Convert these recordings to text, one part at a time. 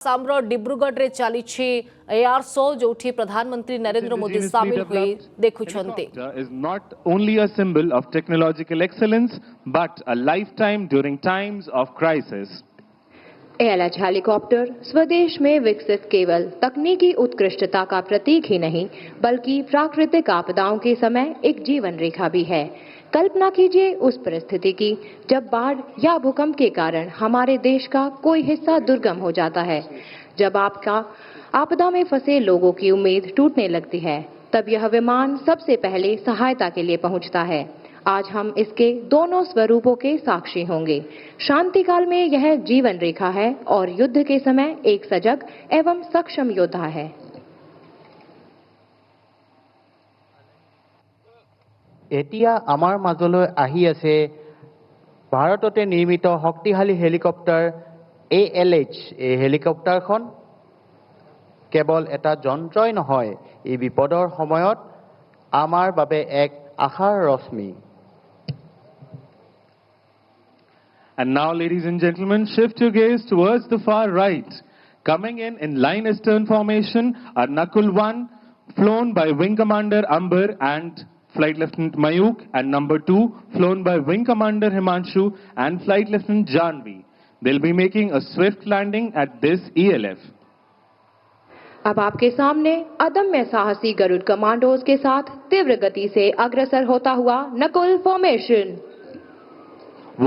आसामर डिब्रुगढ़ रे चली AR show जो प्रधानमंत्री नरेंद्र मोदी सामिल हुए देखुछन्ते is not only a symbol of technological excellence but a lifetime during times of crisis. ALH helicopter स्वदेश में विकसित केवल तकनीकी उत्कृष्टता का प्रतीक ही नहीं बल्कि प्राकृतिक आपदाओं के समय एक जीवन रेखा भी है। कल्पना कीजिए उस परिस्थिति की जब बाढ़ या भूकंप के कारण हमारे देश का कोई हिस्सा दुर्गम हो जाता है, जब आपदा में फंसे लोगों की उम्मीद टूटने लगती है, तब यह विमान सबसे पहले सहायता के लिए पहुंचता है। आज हम इसके दोनों स्वरूपों के साक्षी होंगे। शांति काल में यह जीवन रेखा है और युद्ध के समय एक सजग एवं सक्षम योद्धा है। এতিয়া আমাৰ মাজলৈ আহি আছে ভাৰততে নিৰ্মিত শক্তিশালী হেলিকপ্টাৰ ALH। এই হেলিকপ্টাৰখন কেৱল এটা যন্ত্ৰই নহয়, এই বিপদৰ সময়ত আমাৰ বাবে এক আশাৰ ৰশ্মি। And now, ladies and gentlemen, shift your gaze towards the far right. Coming in line astern formation are Nakul 1, flown by Wing Commander Amber and Flight Lieutenant Mayuk, and number 2, flown by Wing Commander Himanshu and Flight Lieutenant Janvi. They'll be making a swift landing at this ELF. अब आपके सामने अदम्य साहसी Garuda commandos के साथ तीव्र गति से अग्रसर होता हुआ Nakul formation.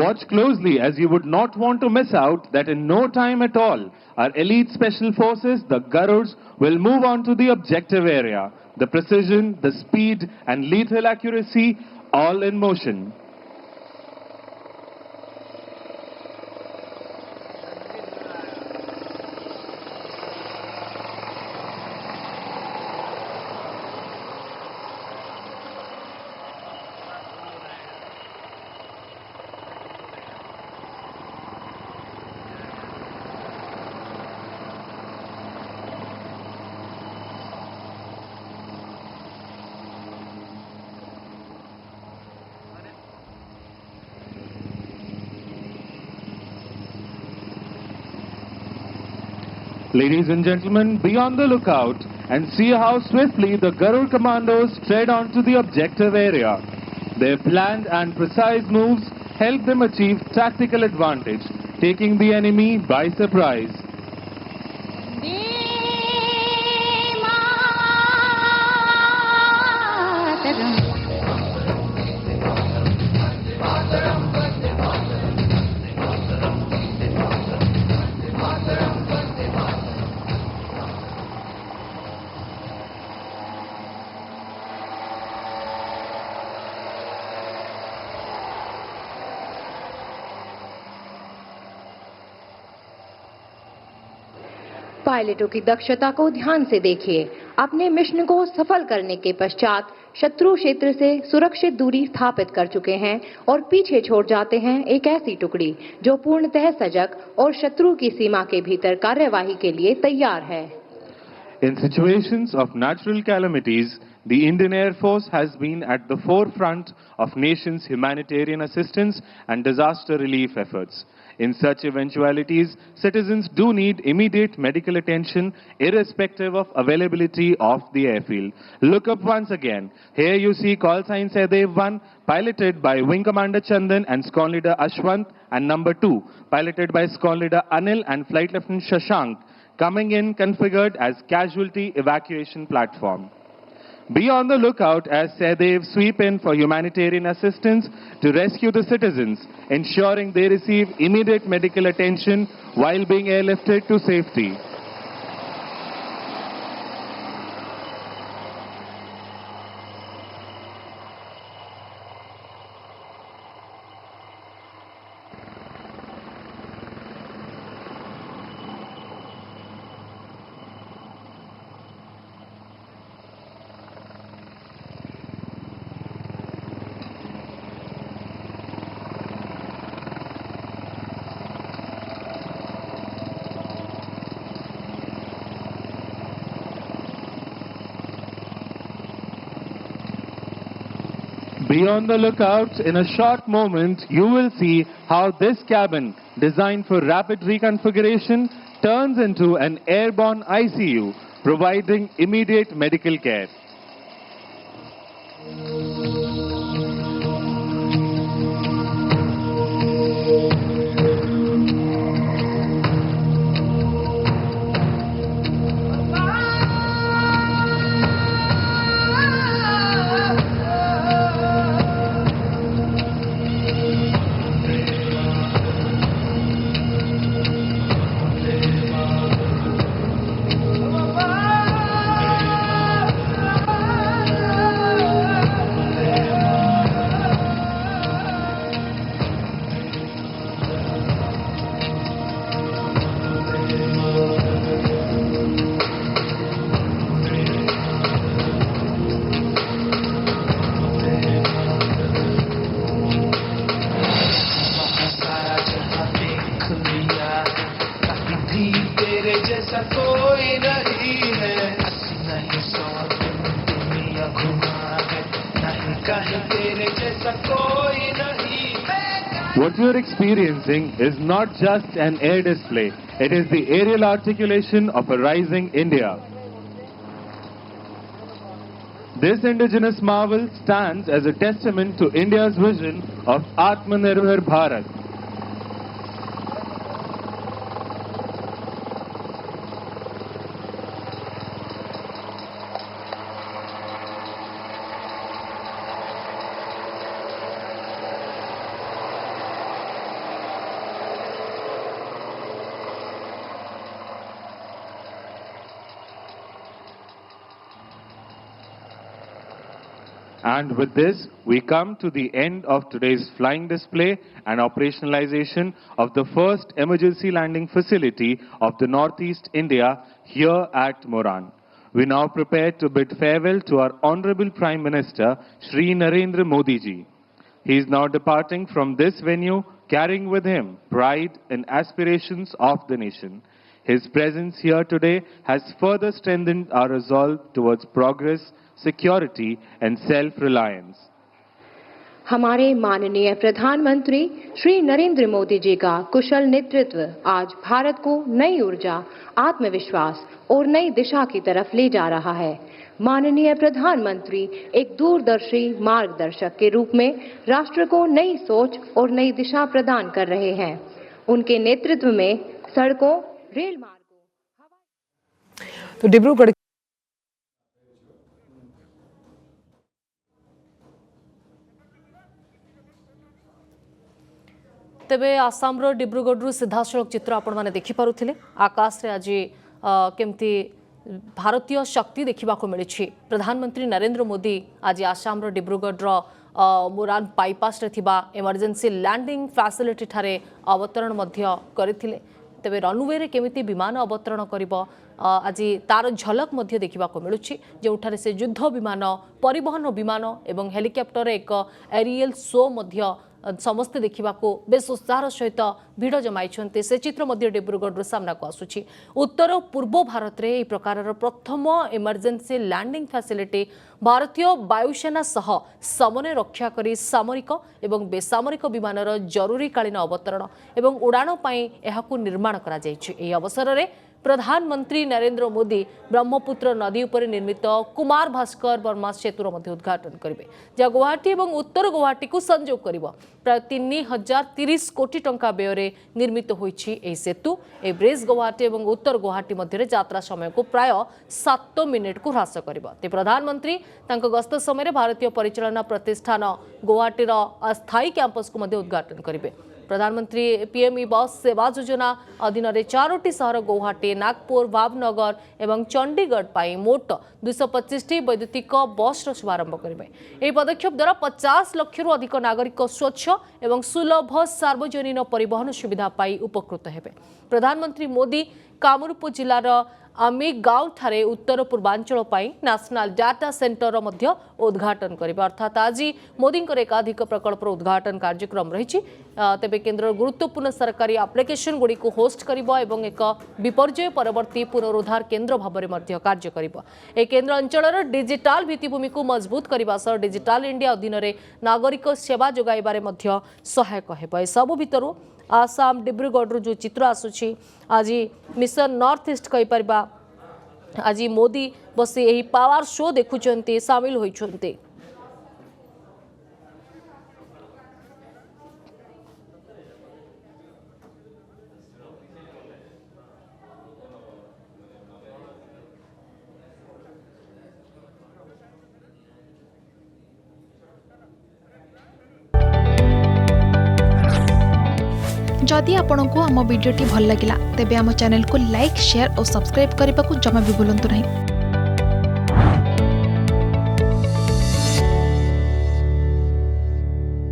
Watch closely as you would not want to miss out that in no time at all, our elite special forces, the Garuds, will move on to the objective area. The precision, the speed and lethal accuracy, all in motion. Ladies and gentlemen, be on the lookout and see how swiftly the Garud commandos tread onto the objective area. Their planned and precise moves help them achieve tactical advantage, taking the enemy by surprise. पायलटों की दक्षता को ध्यान से देखिए। अपने mission को सफल करने के पश्चात शत्रु क्षेत्र से सुरक्षित दूरी स्थापित कर चुके हैं और पीछे छोड़ जाते हैं एक ऐसी टुकड़ी जो पूर्णतः सजग और शत्रु की सीमा के भीतर कार्यवाही के लिए तैयार है। In situations of natural calamities, the Indian Air Force has been at the forefront of nation's humanitarian assistance and disaster relief efforts. In such eventualities, citizens do need immediate medical attention irrespective of availability of the airfield. Look up once again. Here you see call sign Sehdev 1, piloted by Wing Commander Chandan and Squadron Leader Ashwant, and number 2, piloted by Squadron Leader Anil and Flight Lieutenant Shashank, coming in configured as casualty evacuation platform. Be on the lookout as Sehdev sweep in for humanitarian assistance to rescue the citizens, ensuring they receive immediate medical attention while being airlifted to safety. Be on the lookout. In a short moment, you will see how this cabin, designed for rapid reconfiguration, turns into an airborne ICU, providing immediate medical care. What you are experiencing is not just an air display, it is the aerial articulation of a rising India. This indigenous marvel stands as a testament to India's vision of Atmanirbhar Bharat. And with this, we come to the end of today's flying display and operationalization of the first emergency landing facility of the Northeast India here at Moran. We now prepare to bid farewell to our Honorable Prime Minister, Shri Narendra Modi ji. He is now departing from this venue, carrying with him pride and aspirations of the nation. His presence here today has further strengthened our resolve towards progress, security and self-reliance. हमारे माननीय प्रधानमंत्री श्री नरेंद्र मोदी जी का कुशल नेतृत्व आज भारत को नई ऊर्जा, आत्मविश्वास और नई दिशा की तरफ ले जा रहा है। माननीय प्रधानमंत्री एक दूरदर्शी मार्गदर्शक के रूप में राष्ट्र को नई सोच और नई दिशा प्रदान कर रहे हैं। उनके नेतृत्व में सड़कों, रेल मार्गों, तो डिब्रूगढ़ तेबे आसामर डिब्रुगढ़ सीधासलख चित्र आपण मैंने देखिपे आकाश रे आज केमती भारतीय शक्ति देखा मिली। प्रधानमंत्री नरेंद्र मोदी आज आसामर Dibrugarh Moran bypass emergency landing facility ठारे अवतरण करथिले। तेबे रनवे रे केमिति विमान अवतरण करिब आज तार झलक देखा मिलूँ, जो से युद्ध विमान, परिवहन विमान एवं हेलिकॉप्टर एक एरियल शो समस्ते देखा बेस उत्साह सहित भिड़ जमाई से चित्र डिब्रुगढ़ सामना को आसूची। उत्तर पूर्व भारत में यह प्रकार प्रथम इमरजेंसी लैंडिंग फैसिलिटी भारतीय वायुसेना सह समन्वय रक्षा करी सामरिक एवं बेसामरिक विमान जरूरीकालीन अवतरण एवं उड़ाण पर निर्माण करा जायछि। एही अवसर में प्रधानमंत्री नरेंद्र मोदी ब्रह्मपुत्र नदी उपर निर्मित कुमार भास्कर वर्मा सेतुर उद्घाटन करेंगे, जहाँ गुवाहाटी और उत्तर गुवाहाटी को संजोग कर प्राय 3030 कोटी टंका व्यय निर्मित होई सेतु। ए ब्रिज गुवाहाटी और उत्तर गुवाहाटी मध्य यात्रा समय को प्राय 7 मिनिट को ह्रास कर। प्रधानमंत्री गस्त समय भारतीय परिचालना प्रतिष्ठान गुवाहाटीर अस्थायी कैंपस को उद्घाटन करेंगे। प्रधानमंत्री पीएमई बस सेवा योजना अधीन 4टी सहर गुवाहाटी, नागपुर, भावनगर एवं चंडीगढ़ पर मोट 225टी वैद्युतिक बस शुभारंभ करेंगे। यह पदक्षेप द्वारा 50 लाख अधिक नागरिक स्वच्छ एवं सुलभ सार्वजनिक परिवहन सुविधा पाई उपकृत हेबे। प्रधानमंत्री मोदी कामरूप जिलार आमी गांव ठारे उत्तर पूर्वांचल नेशनल डाटा सेंटर उद्घाटन करेंगे। अर्थात आज मोदी एकाधिक प्रकल्पर उद्घाटन कार्यक्रम रही। तेबे केंद्र गुरुत्वपूर्ण सरकारी एप्लिकेशन गुड़ी को होस्ट करिबो एवं एक विपर्यय परवर्ती पुनरुद्धार केंद्र भाव में कार्य करिबो। ए केंद्र अंचल डिजिटाल भित्तिभूमि को मजबूत करने सह डिजिटाल इंडिया अधीन नागरिक सेवा जोगाइबारे सहायक हेबो। ए सबु भितरु आसाम डिब्रुगढ़ जो चित्र आसूची आज मिशन नॉर्थ ईस्ट कहि परिबा आज मोदी बसी यही पावर शो देखुंट सामिल होइछन्ते। जदि आपंक आम भिडी भल लगा तेब आम चैनल को लाइक शेयर और सब्सक्राइब करने को जमा भी भूलु नहीं।